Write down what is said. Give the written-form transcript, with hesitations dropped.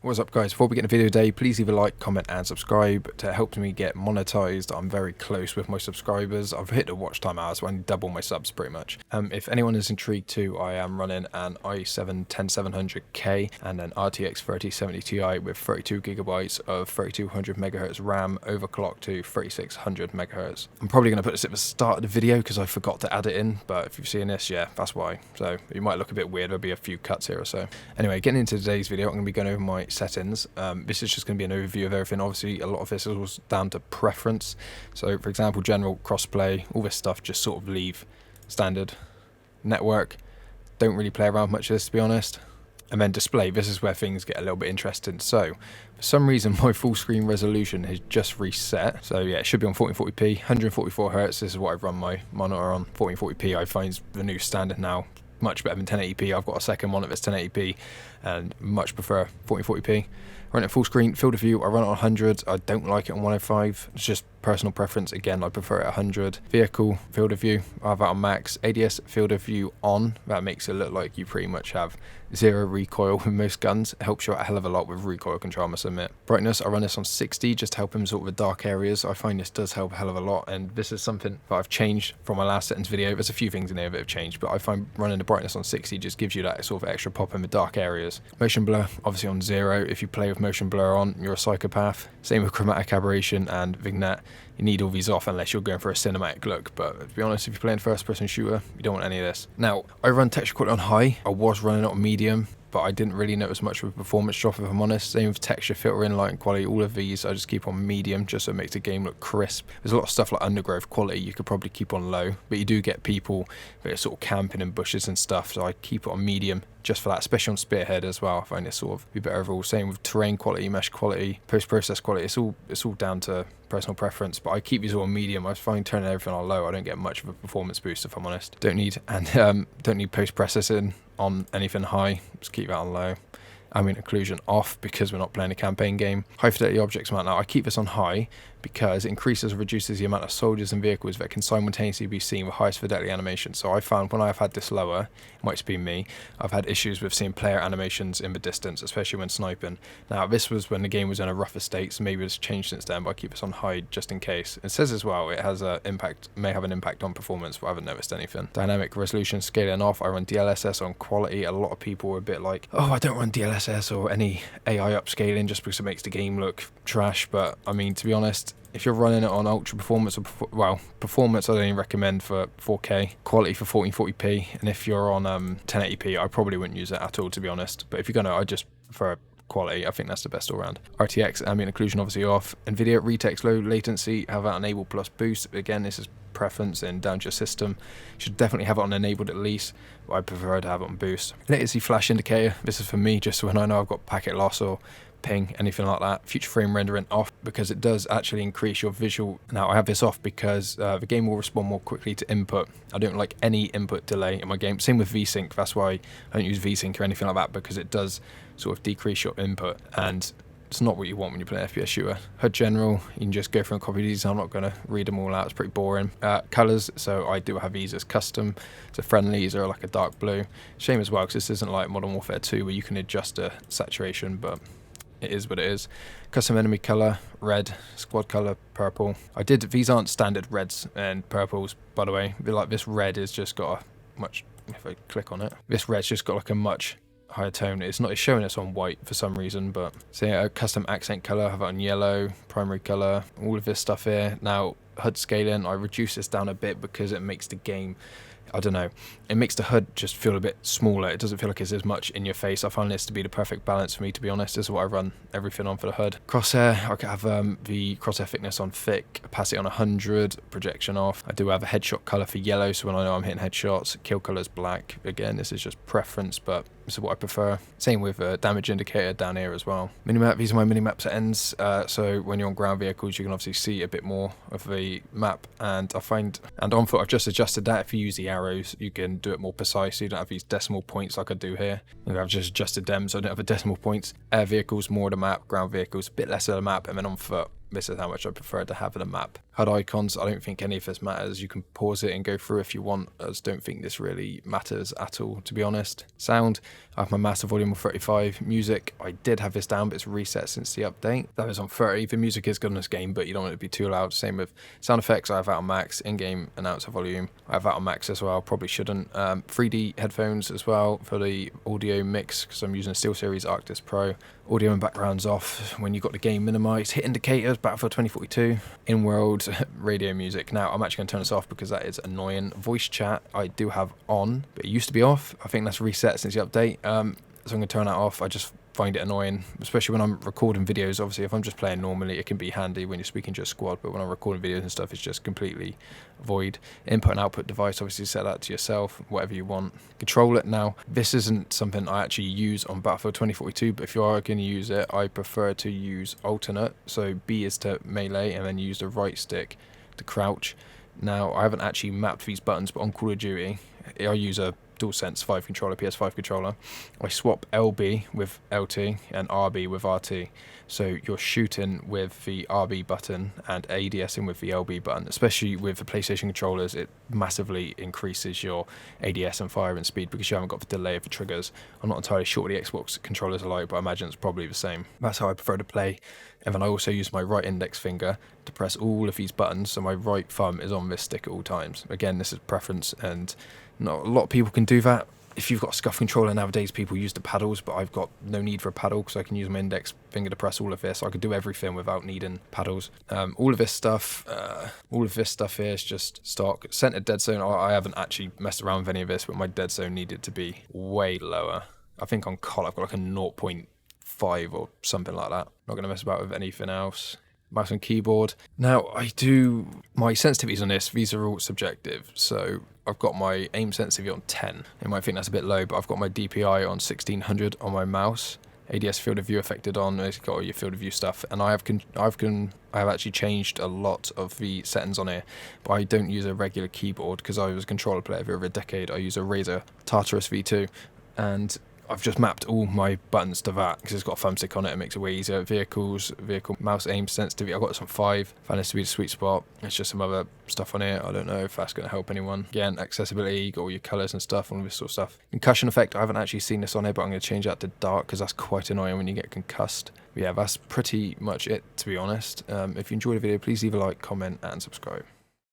What's up guys, before we get into the video today, please leave a like, comment and subscribe to help me get monetized. I'm very close with my subscribers. I've hit the watch time hours, so I need double my subs pretty much. If anyone is intrigued too, I am running an i7 10700K and an RTX 3070 Ti with 32GB of 3200 MHz RAM overclocked to 3600 MHz. I'm probably going to put this at the start of the video because I forgot to add it in, but if you've seen this, yeah, that's why. So it might look a bit weird, there'll be a few cuts here or so. Anyway, getting into today's video, I'm going to be going over my settings. This is just going to be an overview of everything. Obviously a lot of this is down to preference, so for example general, crossplay, all this stuff just sort of leave standard. Network, don't really play around much with this to be honest. And then display, this is where things get a little bit interesting. So for some reason my full screen resolution has just reset, so yeah, it should be on 1440p, 144 Hz. This is what I've run my monitor on. 1440p I find the new standard now much better than 1080p. I've got a second one that's 1080p and much prefer 1440p. Run it full screen, field of view, I run it on 100. I don't like it on 105. It's just personal preference. Again, I prefer it 100. Vehicle, field of view, I have that on max. ADS, field of view on. That makes it look like you pretty much have zero recoil with most guns. It helps you out a hell of a lot with recoil control, I must admit. Brightness, I run this on 60, just to help him sort of with dark areas. I find this does help a hell of a lot, and this is something that I've changed from my last settings video. There's a few things in there that have changed, but I find running the brightness on 60 just gives you that sort of extra pop in the dark areas. Motion blur, obviously on 0. If you play with motion blur on, you're a psychopath. Same with chromatic aberration and vignette. You need all these off unless you're going for a cinematic look, but to be honest, if you're playing first person shooter, you don't want any of this. Now, I run texture quality on high. I was running it on medium, but I didn't really notice much of a performance drop if I'm honest. Same with texture, filtering, light and quality, all of these I just keep on medium just so it makes the game look crisp. There's a lot of stuff like undergrowth quality you could probably keep on low, but you do get people that are sort of camping in bushes and stuff, so I keep it on medium just for that, especially on Spearhead as well. I find it sort of be better overall. Same with terrain quality, mesh quality, post-process quality. It's all down to personal preference, but I keep these all on medium. I find turning everything on low, I don't get much of a performance boost if I'm honest. Don't need post-processing on anything high, just keep that on low. Ambient occlusion off because we're not playing a campaign game. High fidelity objects amount, now I keep this on high because it increases or reduces the amount of soldiers and vehicles that can simultaneously be seen with highest fidelity animation. So I found when I've had this lower, it might just be me, I've had issues with seeing player animations in the distance, especially when sniping. Now this was when the game was in a rougher state, so maybe it's changed since then, but I keep this on high just in case. It says as well it has a may have an impact on performance, but I haven't noticed anything. Dynamic resolution scaling off, I run DLSS on quality. A lot of people are a bit like, oh, I don't run DLSS or any AI upscaling just because it makes the game look trash, but I mean, to be honest, if you're running it on ultra performance or performance, I don't even recommend for 4K, quality for 1440p, and if you're on 1080p, I probably wouldn't use it at all to be honest. But if you're gonna, I just prefer quality. I think that's the best all round. RTX ambient occlusion obviously off. NVIDIA retext low latency, have that enabled plus boost. Again, this is preference and down to your system. You should definitely have it on enabled at least, but I prefer to have it on boost. Latency flash indicator, this is for me just so when I know I've got packet loss or ping, anything like that. Future frame rendering off because it does actually increase your visual. Now I have this off because the game will respond more quickly to input. I don't like any input delay in my game. Same with VSync, that's why I don't use VSync or anything like that, because it does sort of decrease your input and it's not what you want when you play an FPS shooter. HUD general, you can just go through and copy these. I'm not going to read them all out, it's pretty boring. Colors, so I do have these as custom. So friendlies are like a dark blue. Shame as well because this isn't like Modern Warfare 2 where you can adjust the saturation, but it is what it is. Custom enemy color, red. Squad color, purple. These aren't standard reds and purples, by the way. Like this red has just got a much, if I click on it, this red's just got like a much higher tone. It's showing us on white for some reason, but so yeah, a custom accent color, have it on yellow, primary color, all of this stuff here. Now HUD scaling, I reduce this down a bit because it makes the game, I don't know, it makes the HUD just feel a bit smaller. It doesn't feel like it's as much in your face. I find this to be the perfect balance for me, to be honest. This is what I run everything on for the HUD. Crosshair, I can have the crosshair thickness on thick, opacity on 100, projection off. I do have a headshot color for yellow, so when I know I'm hitting headshots. Kill color is black. Again, this is just preference, but this is what I prefer. Same with damage indicator down here as well. Minimap, these are my minimap settings. So when you're on ground vehicles, you can obviously see a bit more of the map, and I find, and on foot, I've just adjusted that. If you use the arrows, you can do it more precise, so you don't have these decimal points like I do here. I've just adjusted them so I don't have the decimal points. Air vehicles, more of the map. Ground vehicles, a bit less of the map, and then on foot, this is how much I prefer to have in the map. HUD icons, I don't think any of this matters. You can pause it and go through if you want. I just don't think this really matters at all, to be honest. Sound, I have my master volume on 35. Music, I did have this down, but it's reset since the update. That was on 30. The music is good in this game, but you don't want it to be too loud. Same with sound effects, I have that on max. In-game announcer volume, I have that on max as well. Probably shouldn't. 3D headphones as well for the audio mix, because I'm using a SteelSeries Arctis Pro. Audio and backgrounds off when you've got the game minimized. Hit indicators, Battlefield 2042. In-world radio music. Now, I'm actually going to turn this off because that is annoying. Voice chat, I do have on, but it used to be off. I think that's reset since the update. So I'm going to turn that off. I just find it annoying, especially when I'm recording videos. Obviously, if I'm just playing normally, it can be handy when you're speaking to a squad, but when I'm recording videos and stuff, it's just completely void. Input and output device, obviously set that to yourself, whatever you want. Control it. Now, this isn't something I actually use on Battlefield 2042, but if you are going to use it, I prefer to use alternate. So B is to melee, and then use the right stick to crouch. Now, I haven't actually mapped these buttons, but on Call of Duty, I use a DualSense 5 controller, PS5 controller. I swap LB with LT and RB with RT. So you're shooting with the RB button and ADSing with the LB button. Especially with the PlayStation controllers, it massively increases your ADS and firing speed because you haven't got the delay of the triggers. I'm not entirely sure what the Xbox controllers are like, but I imagine it's probably the same. That's how I prefer to play. And then I also use my right index finger to press all of these buttons, so my right thumb is on this stick at all times. Again, this is preference, and not a lot of people can do that. If you've got a SCUF controller nowadays, people use the paddles, but I've got no need for a paddle because I can use my index finger to press all of this. I could do everything without needing paddles. All of this stuff here is just stock. Centered dead zone, I haven't actually messed around with any of this, but my dead zone needed to be way lower. I think on COD I've got like a 0.5 or something like that. Not going to mess about with anything else. Mouse and keyboard. Now, my sensitivities on this, these are all subjective. So I've got my aim sensitivity on 10. You might think that's a bit low, but I've got my DPI on 1600 on my mouse. ADS field of view affected on, it's got all your field of view stuff. And I have actually changed a lot of the settings on here, but I don't use a regular keyboard because I was a controller player for over a decade. I use a Razer Tartarus V2, and I've just mapped all my buttons to that because it's got a thumbstick on it. It makes it way easier. Vehicle mouse aim sensitivity. I've got this on 5. Found this to be the sweet spot. It's just some other stuff on here. I don't know if that's going to help anyone. Again, accessibility, you got all your colours and stuff, all this sort of stuff. Concussion effect, I haven't actually seen this on here, but I'm going to change that to dark because that's quite annoying when you get concussed. But yeah, that's pretty much it, to be honest. If you enjoyed the video, please leave a like, comment, and subscribe.